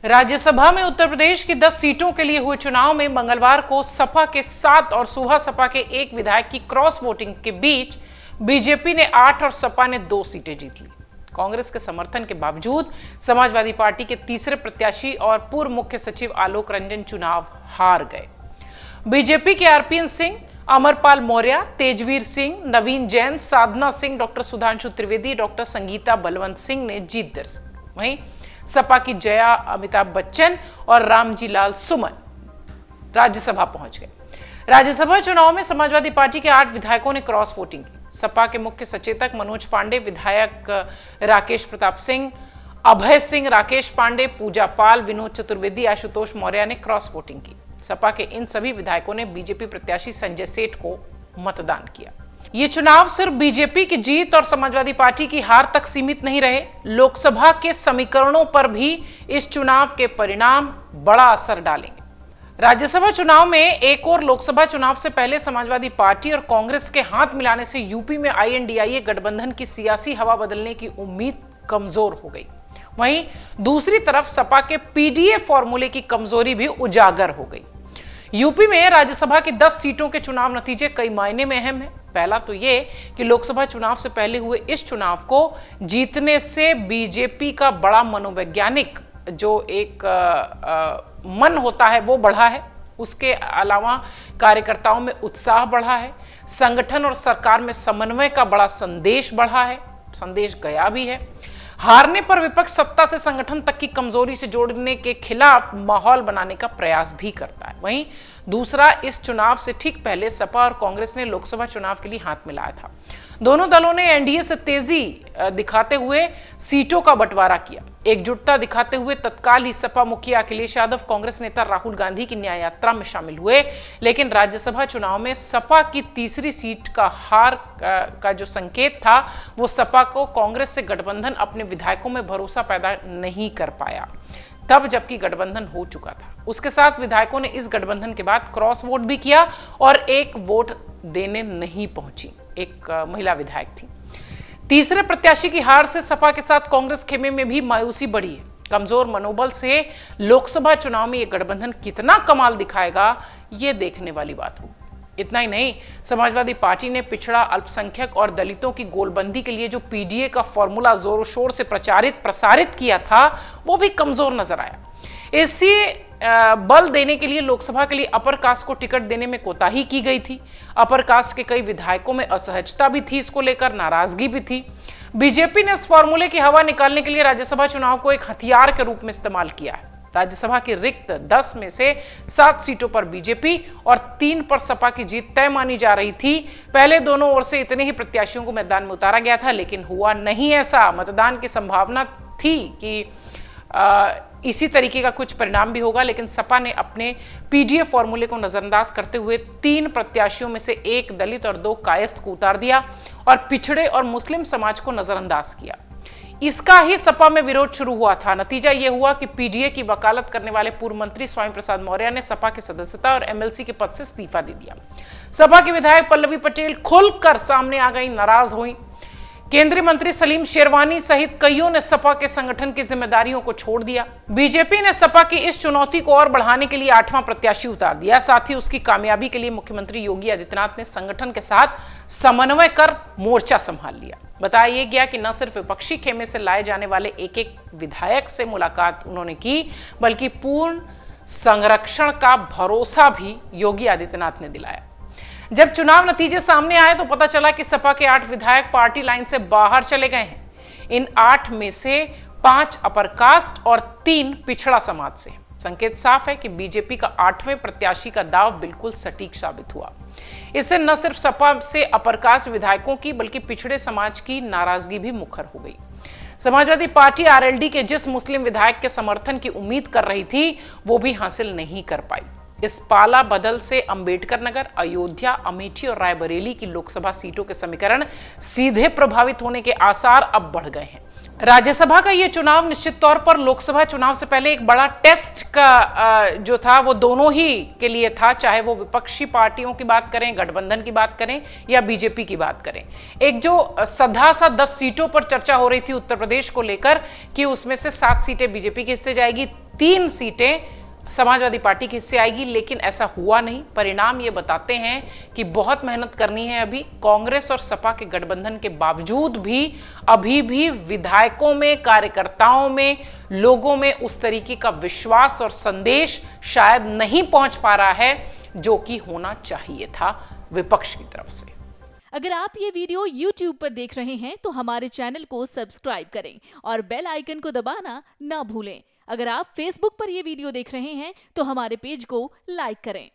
राज्यसभा में उत्तर प्रदेश की 10 सीटों के लिए हुए चुनाव में मंगलवार को सपा के 7 और सुहा सपा के 1 विधायक की क्रॉस वोटिंग के बीच बीजेपी ने 8 और सपा ने 2 सीटें जीत ली। कांग्रेस के समर्थन के बावजूद समाजवादी पार्टी के तीसरे प्रत्याशी और पूर्व मुख्य सचिव आलोक रंजन चुनाव हार गए। बीजेपी के आरपीएन सिंह, अमरपाल मौर्य, तेजवीर सिंह, नवीन जैन, साधना सिंह, डॉक्टर सुधांशु त्रिवेदी, डॉक्टर संगीता बलवंत सिंह ने जीत दर्ज की। वहीं सपा की जया, अमिताभ बच्चन और रामजी लाल सुमन राज्यसभा पहुंच गए। राज्यसभा चुनाव में समाजवादी पार्टी के 8 विधायकों ने क्रॉस वोटिंग की। सपा के मुख्य सचेतक मनोज पांडे, विधायक राकेश प्रताप सिंह, अभय सिंह, राकेश पांडे, पूजा पाल, विनोद चतुर्वेदी, आशुतोष मौर्य ने क्रॉस वोटिंग की। सपा के इन सभी विधायकों ने बीजेपी प्रत्याशी संजय सेठ को मतदान किया। ये चुनाव सिर्फ बीजेपी की जीत और समाजवादी पार्टी की हार तक सीमित नहीं रहे। लोकसभा के समीकरणों पर भी इस चुनाव के परिणाम बड़ा असर डालेंगे। राज्यसभा चुनाव में एक और लोकसभा चुनाव से पहले समाजवादी पार्टी और कांग्रेस के हाथ मिलाने से यूपी में आईएनडीआईए गठबंधन की सियासी हवा बदलने की उम्मीद कमजोर हो गई। वहीं दूसरी तरफ सपा के पीडीए फॉर्मूले की कमजोरी भी उजागर हो गई। यूपी में राज्यसभा की 10 सीटों के चुनाव नतीजे कई मायने में अहम है। पहला तो ये कि लोकसभा चुनाव से पहले हुए इस चुनाव को जीतने से बीजेपी का बड़ा मनोवैज्ञानिक जो एक मन होता है वो बढ़ा है। उसके अलावा कार्यकर्ताओं में उत्साह बढ़ा है। संगठन और सरकार में समन्वय का बड़ा संदेश बढ़ा है, संदेश गया भी है। हारने पर विपक्ष सत्ता से संगठन तक की कमजोरी से जोड़ने के खिलाफ माहौल बनाने का प्रयास भी करता है। वहीं दूसरा, इस चुनाव से ठीक पहले सपा और कांग्रेस ने लोकसभा चुनाव के लिए हाथ मिलाया था। दोनों दलों ने एनडीए से तेजी दिखाते हुए सीटों का बंटवारा किया। एकजुटता दिखाते हुए तत्काल ही सपा मुखिया अखिलेश यादव कांग्रेस नेता राहुल गांधी की न्याय यात्रा में शामिल हुए। लेकिन राज्यसभा चुनाव में सपा की तीसरी सीट का हार का जो संकेत था वो सपा को कांग्रेस से गठबंधन अपने विधायकों में भरोसा पैदा नहीं कर पाया, तब जबकि गठबंधन हो चुका था। उसके साथ विधायकों ने इस गठबंधन के बाद क्रॉस वोट भी किया और एक वोट देने नहीं पहुंची, एक महिला विधायक थी। तीसरे प्रत्याशी की हार से सपा के साथ कांग्रेस खेमे में भी मायूसी बढ़ी है। कमजोर मनोबल से लोकसभा चुनाव में यह गठबंधन कितना कमाल दिखाएगा, ये देखने वाली बात होगी। इतना ही नहीं, समाजवादी पार्टी ने पिछड़ा, अल्पसंख्यक और दलितों की गोलबंदी के लिए जो पीडीए का फॉर्मूला जोरों शोर से प्रसारित किया था वो भी कमजोर नजर आया। इसी बल देने के लिए लोकसभा के लिए अपर कास्ट को टिकट देने में कोताही की गई थी। अपर कास्ट के कई विधायकों में असहजता भी थी, इसको लेकर नाराजगी भी थी। बीजेपी ने इस फॉर्मूले की हवा निकालने के लिए राज्यसभा चुनाव को एक हथियार के रूप में इस्तेमाल किया है। राज्यसभा की रिक्त 10 में से 7 सीटों पर बीजेपी और 3 पर सपा की जीत तय मानी जा रही थी। पहले दोनों ओर से इतने ही प्रत्याशियों को मैदान में उतारा गया था, लेकिन हुआ नहीं ऐसा। मतदान की संभावना थी कि इसी तरीके का कुछ परिणाम भी होगा, लेकिन सपा ने अपने पीडीए फॉर्मूले को नजरअंदाज करते हुए 3 प्रत्याशियों में से 1 दलित और 2 कायस्थ को उतार दिया और पिछड़े और मुस्लिम समाज को नजरअंदाज किया। इसका ही सपा में विरोध शुरू हुआ था। नतीजा यह हुआ कि पीडीए की वकालत करने वाले पूर्व मंत्री स्वामी प्रसाद मौर्य ने सपा की सदस्यता और एमएलसी के पद से इस्तीफा दे दिया। सपा की विधायक पल्लवी पटेल खुलकर सामने आ गई, नाराज हुई। केंद्रीय मंत्री सलीम शेरवानी सहित कईयों ने सपा के संगठन की जिम्मेदारियों को छोड़ दिया। बीजेपी ने सपा की इस चुनौती को और बढ़ाने के लिए 8वां प्रत्याशी उतार दिया। साथ ही उसकी कामयाबी के लिए मुख्यमंत्री योगी आदित्यनाथ ने संगठन के साथ समन्वय कर मोर्चा संभाल लिया। बताया गया कि न सिर्फ विपक्षी खेमे से लाए जाने वाले एक विधायक से मुलाकात उन्होंने की, बल्कि पूर्ण संरक्षण का भरोसा भी योगी आदित्यनाथ ने दिलाया। जब चुनाव नतीजे सामने आए तो पता चला कि सपा के 8 विधायक पार्टी लाइन से बाहर चले गए हैं। इन 8 में से 5 अपर कास्ट और 3 पिछड़ा समाज से। संकेत साफ है कि बीजेपी का 8वें प्रत्याशी का दाव बिल्कुल सटीक साबित हुआ। इससे न सिर्फ सपा से अपर कास्ट विधायकों की बल्कि पिछड़े समाज की नाराजगी भी मुखर हो गई। समाजवादी पार्टी आरएलडी के जिस मुस्लिम विधायक के समर्थन की उम्मीद कर रही थी वो भी हासिल नहीं कर पाई। इस पाला बदल से अंबेडकर नगर, अयोध्या, अमेठी और रायबरेली की लोकसभा सीटों के समीकरण सीधे प्रभावित होने के आसार अब बढ़ गए हैं। राज्यसभा का यह चुनाव निश्चित तौर पर लोकसभा चुनाव से पहले एक बड़ा टेस्ट का जो था वो दोनों ही के लिए था, चाहे वो विपक्षी पार्टियों की बात करें, गठबंधन की बात करें या बीजेपी की बात करें। एक जो सधा सा 10 सीटों पर चर्चा हो रही थी उत्तर प्रदेश को लेकर कि उसमें से 7 सीटें बीजेपी के हिस्से जाएगी, 3 सीटें समाजवादी पार्टी के हिस्से आएगी, लेकिन ऐसा हुआ नहीं। परिणाम ये बताते हैं कि बहुत मेहनत करनी है अभी। कांग्रेस और सपा के गठबंधन के बावजूद भी अभी भी विधायकों में, कार्यकर्ताओं में, लोगों में उस तरीके का विश्वास और संदेश शायद नहीं पहुंच पा रहा है जो कि होना चाहिए था विपक्ष की तरफ से। अगर आप ये वीडियो YouTube पर देख रहे हैं तो हमारे चैनल को सब्सक्राइब करें और बेल आइकन को दबाना ना भूलें। अगर आप Facebook पर ये वीडियो देख रहे हैं तो हमारे पेज को लाइक करें।